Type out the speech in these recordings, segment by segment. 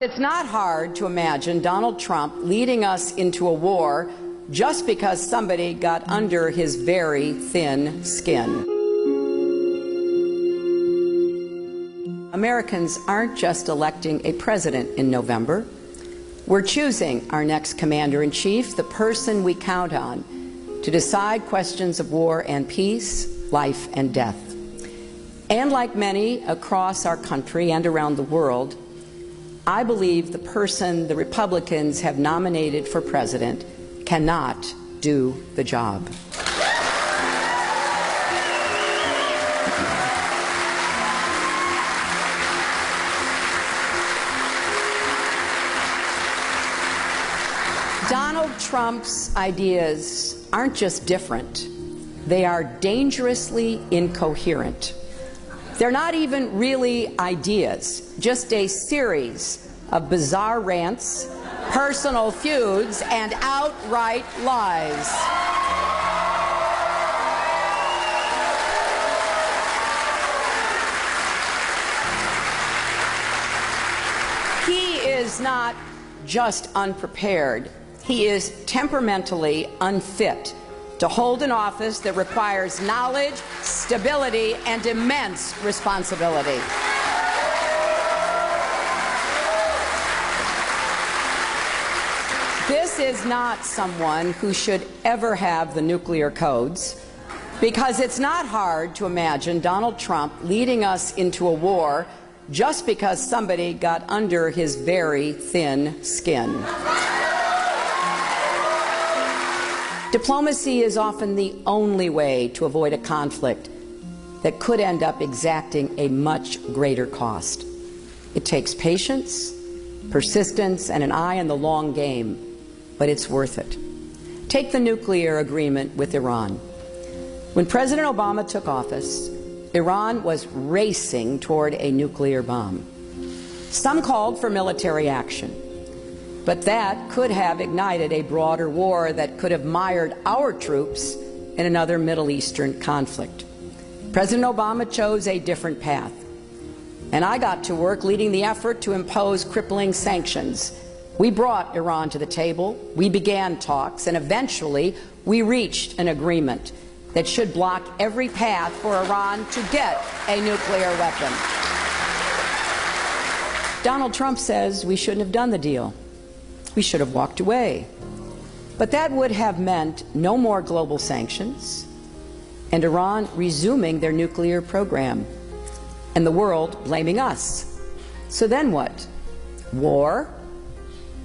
It's not hard to imagine Donald Trump leading us into a war just because somebody got under his very thin skin. Americans aren't just electing a president in November. We're choosing our next commander-in-chief, the person we count on to decide questions of war and peace, life and death. And like many across our country and around the world, I believe the person the Republicans have nominated for president cannot do the job. Donald Trump's ideas aren't just different, they are dangerously incoherent. They're not even really ideas, just a series of bizarre rants, personal feuds, and outright lies. He is not just unprepared, he is temperamentally unfit to hold an office that requires knowledge, stability, and immense responsibility. This is not someone who should ever have the nuclear codes, because it's not hard to imagine Donald Trump leading us into a war just because somebody got under his very thin skin. Diplomacy is often the only way to avoid a conflict that could end up exacting a much greater cost. It takes patience, persistence, and an eye on the long game, but it's worth it. Take the nuclear agreement with Iran. When President Obama took office, Iran was racing toward a nuclear bomb. Some called for military action. But that could have ignited a broader war that could have mired our troops in another Middle Eastern conflict. President Obama chose a different path, and I got to work leading the effort to impose crippling sanctions. We brought Iran to the table, we began talks, and eventually we reached an agreement that should block every path for Iran to get a nuclear weapon. Donald Trump says we shouldn't have done the deal. We should have walked away. But that would have meant no more global sanctions and Iran resuming their nuclear program and the world blaming us. So then what? War?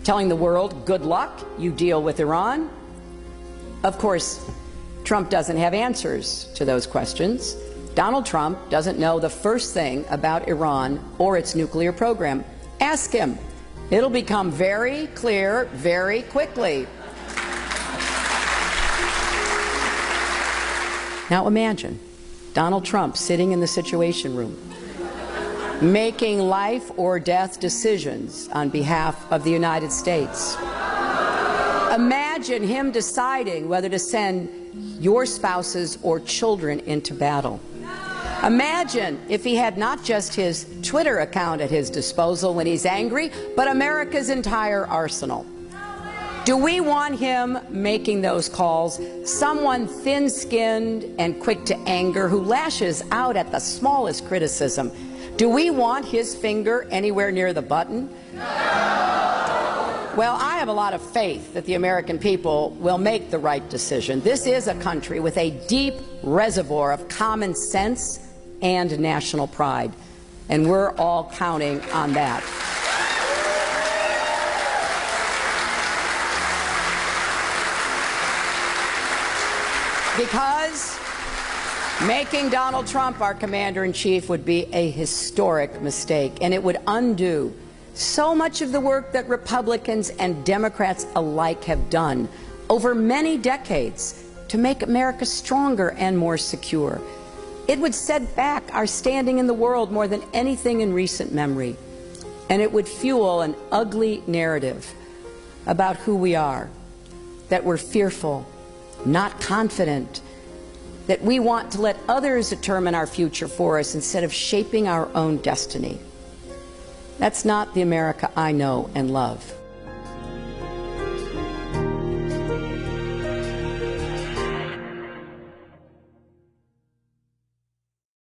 Telling the world, good luck, you deal with Iran? Of course, Trump doesn't have answers to those questions. Donald Trump doesn't know the first thing about Iran or its nuclear program. Ask him. It'll become very clear very quickly. Now imagine Donald Trump sitting in the Situation Room, making life or death decisions on behalf of the United States. Imagine him deciding whether to send your spouses or children into battle. Imagine if he had not just his Twitter account at his disposal when he's angry, but America's entire arsenal. Do we want him making those calls? Someone thin-skinned and quick to anger who lashes out at the smallest criticism. Do we want his finger anywhere near the button? Well, I have a lot of faith that the American people will make the right decision. This is a country with a deep reservoir of common sense and national pride, and we're all counting on that. Because making Donald Trump our commander-in-chief would be a historic mistake, and it would undo so much of the work that Republicans and Democrats alike have done over many decades to make America stronger and more secure. It would set back our standing in the world more than anything in recent memory, and it would fuel an ugly narrative about who we are, that we're fearful, not confident, that we want to let others determine our future for us instead of shaping our own destiny. That's not the America I know and love.